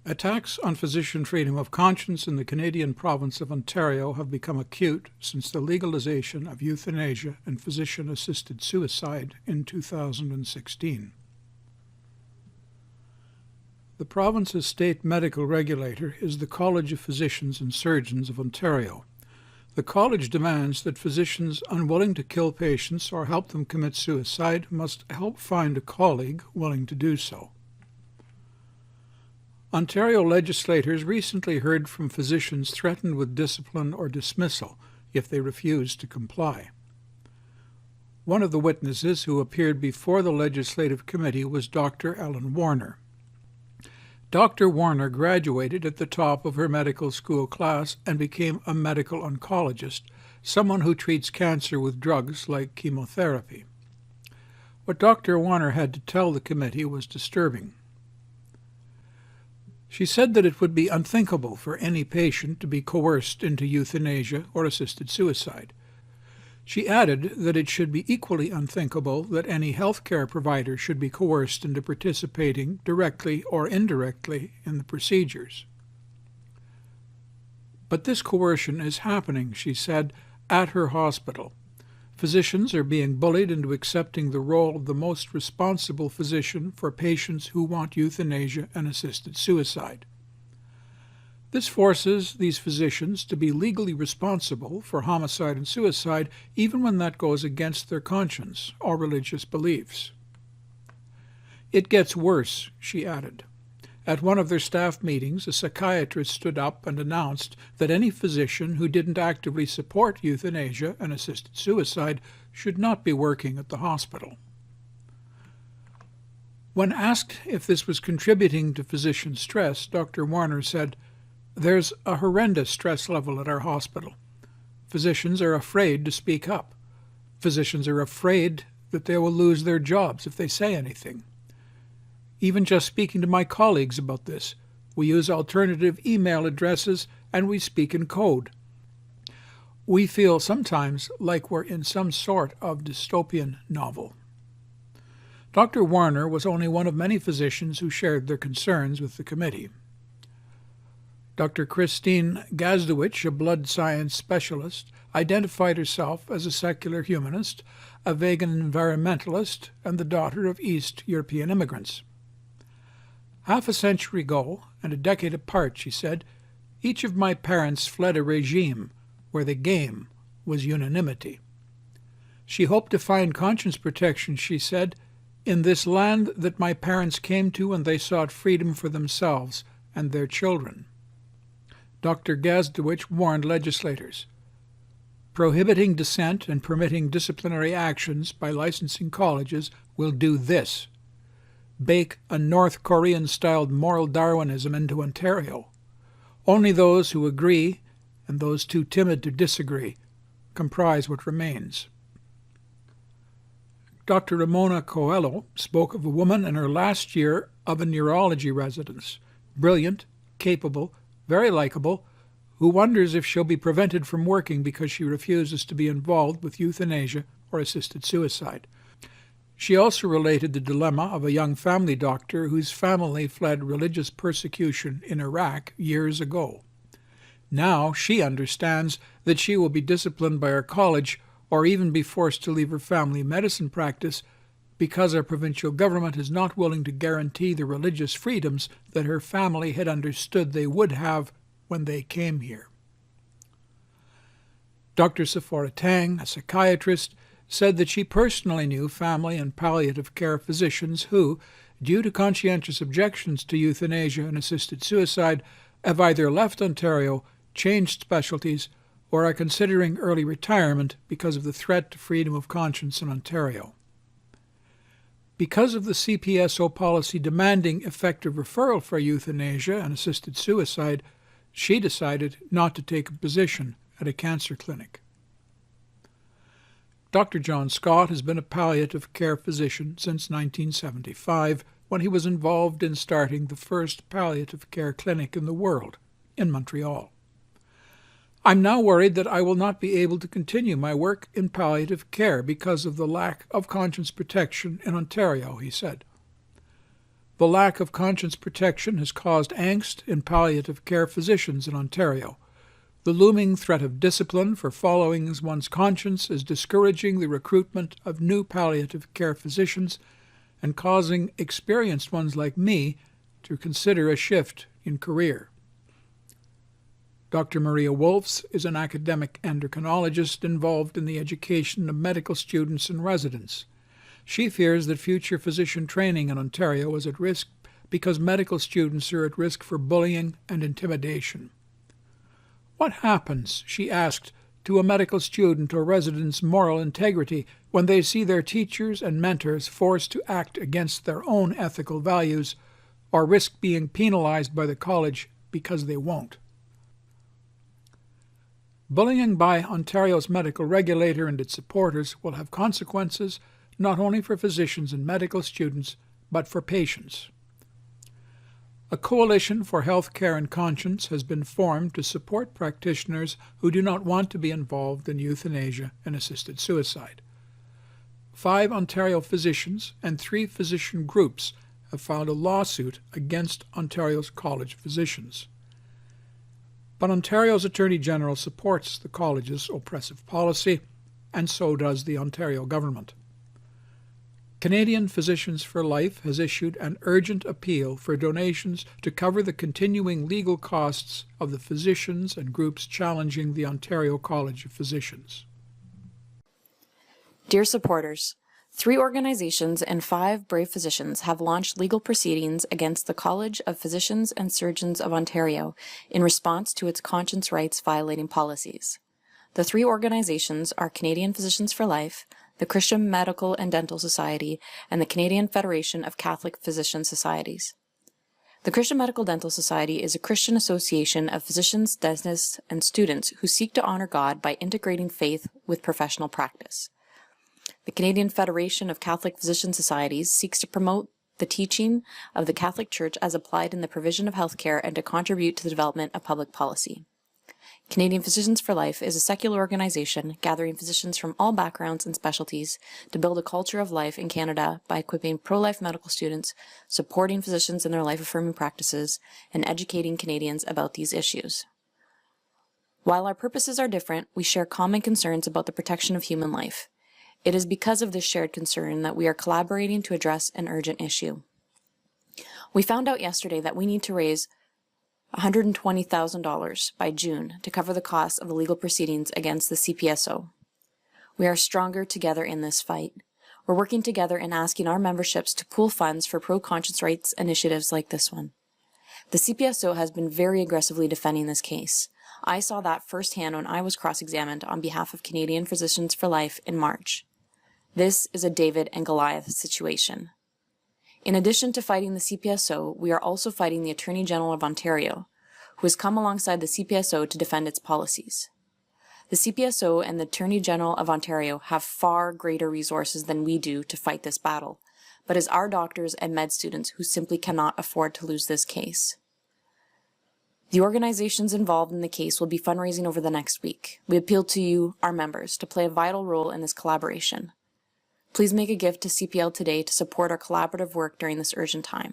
Attacks on physician freedom of conscience in the Canadian province of Ontario have become acute since the legalization of euthanasia and physician-assisted suicide in 2016. The province's state medical regulator is the College of Physicians and Surgeons of Ontario. The college demands that physicians unwilling to kill patients or help them commit suicide must help find a colleague willing to do so. Ontario legislators recently heard from physicians threatened with discipline or dismissal if they refused to comply. One of the witnesses who appeared before the Legislative Committee was Dr. Ellen Warner. Dr. Warner graduated at the top of her medical school class and became a medical oncologist, someone who treats cancer with drugs like chemotherapy. What Dr. Warner had to tell the committee was disturbing. She said that it would be unthinkable for any patient to be coerced into euthanasia or assisted suicide. She added that it should be equally unthinkable that any healthcare provider should be coerced into participating directly or indirectly in the procedures. But this coercion is happening, she said, at her hospital. Physicians are being bullied into accepting the role of the most responsible physician for patients who want euthanasia and assisted suicide. This forces these physicians to be legally responsible for homicide and suicide even when that goes against their conscience or religious beliefs. It gets worse, she added. At one of their staff meetings, a psychiatrist stood up and announced that any physician who didn't actively support euthanasia and assisted suicide should not be working at the hospital. When asked if this was contributing to physician stress, Dr. Warner said, "There's a horrendous stress level at our hospital. Physicians are afraid to speak up. Physicians are afraid that they will lose their jobs if they say anything. Even just speaking to my colleagues about this, we use alternative email addresses and we speak in code. We feel sometimes like we're in some sort of dystopian novel." Dr. Warner was only one of many physicians who shared their concerns with the committee. Dr. Cserti-Gadzewich, a blood science specialist, identified herself as a secular humanist, a vegan environmentalist, and the daughter of East European immigrants. "Half a century ago, and a decade apart," she said, "each of my parents fled a regime where the game was unanimity." She hoped to find conscience protection, she said, "in this land that my parents came to when they sought freedom for themselves and their children." Dr. Gadzewich warned legislators, "Prohibiting dissent and permitting disciplinary actions by licensing colleges will do this: bake a North Korean-styled moral Darwinism into Ontario. Only those who agree and those too timid to disagree comprise what remains." Dr. Ramona Coelho spoke of a woman in her last year of a neurology residence, brilliant, capable, very likable, who wonders if she'll be prevented from working because she refuses to be involved with euthanasia or assisted suicide. She also related the dilemma of a young family doctor whose family fled religious persecution in Iraq years ago. Now she understands that she will be disciplined by her college or even be forced to leave her family medicine practice because our provincial government is not willing to guarantee the religious freedoms that her family had understood they would have when they came here. Dr. Sephora Tang, a psychiatrist, said that she personally knew family and palliative care physicians who, due to conscientious objections to euthanasia and assisted suicide, have either left Ontario, changed specialties, or are considering early retirement because of the threat to freedom of conscience in Ontario. Because of the CPSO policy demanding effective referral for euthanasia and assisted suicide, she decided not to take a position at a cancer clinic. Dr. John Scott has been a palliative care physician since 1975, when he was involved in starting the first palliative care clinic in the world, in Montreal. "I'm now worried that I will not be able to continue my work in palliative care because of the lack of conscience protection in Ontario," he said. The lack of conscience protection has caused angst in palliative care physicians in Ontario. The looming threat of discipline for following one's conscience is discouraging the recruitment of new palliative care physicians and causing experienced ones like me to consider a shift in career. Dr. Maria Wolfs is an academic endocrinologist involved in the education of medical students and residents. She fears that future physician training in Ontario is at risk because medical students are at risk for bullying and intimidation. What happens, she asked, to a medical student or resident's moral integrity when they see their teachers and mentors forced to act against their own ethical values or risk being penalized by the college because they won't? Bullying by Ontario's medical regulator and its supporters will have consequences not only for physicians and medical students, but for patients. A coalition for health care and conscience has been formed to support practitioners who do not want to be involved in euthanasia and assisted suicide. 5 Ontario physicians and 3 physician groups have filed a lawsuit against Ontario's College of Physicians. But Ontario's Attorney General supports the college's oppressive policy, and so does the Ontario government. Canadian Physicians for Life has issued an urgent appeal for donations to cover the continuing legal costs of the physicians and groups challenging the Ontario College of Physicians. Dear supporters, 3 organizations and 5 brave physicians have launched legal proceedings against the College of Physicians and Surgeons of Ontario in response to its conscience rights violating policies. The 3 organizations are Canadian Physicians for Life, the Christian Medical and Dental Society, and the Canadian Federation of Catholic Physician Societies. The Christian Medical Dental Society is a Christian association of physicians, dentists, and students who seek to honor God by integrating faith with professional practice. The Canadian Federation of Catholic Physician Societies seeks to promote the teaching of the Catholic Church as applied in the provision of health care and to contribute to the development of public policy. Canadian Physicians for Life is a secular organization gathering physicians from all backgrounds and specialties to build a culture of life in Canada by equipping pro-life medical students, supporting physicians in their life-affirming practices, and educating Canadians about these issues. While our purposes are different, we share common concerns about the protection of human life. It is because of this shared concern that we are collaborating to address an urgent issue. We found out yesterday that we need to raise $120,000 by June to cover the costs of the legal proceedings against the CPSO. We are stronger together in this fight. We're working together and asking our memberships to pool funds for pro-conscience rights initiatives like this one. The CPSO has been very aggressively defending this case. I saw that firsthand when I was cross-examined on behalf of Canadian Physicians for Life in March. This is a David and Goliath situation. In addition to fighting the CPSO, we are also fighting the Attorney General of Ontario, who has come alongside the CPSO to defend its policies. The CPSO and the Attorney General of Ontario have far greater resources than we do to fight this battle, but it's our doctors and med students who simply cannot afford to lose this case. The organizations involved in the case will be fundraising over the next week. We appeal to you, our members, to play a vital role in this collaboration. Please make a gift to CPL today to support our collaborative work during this urgent time.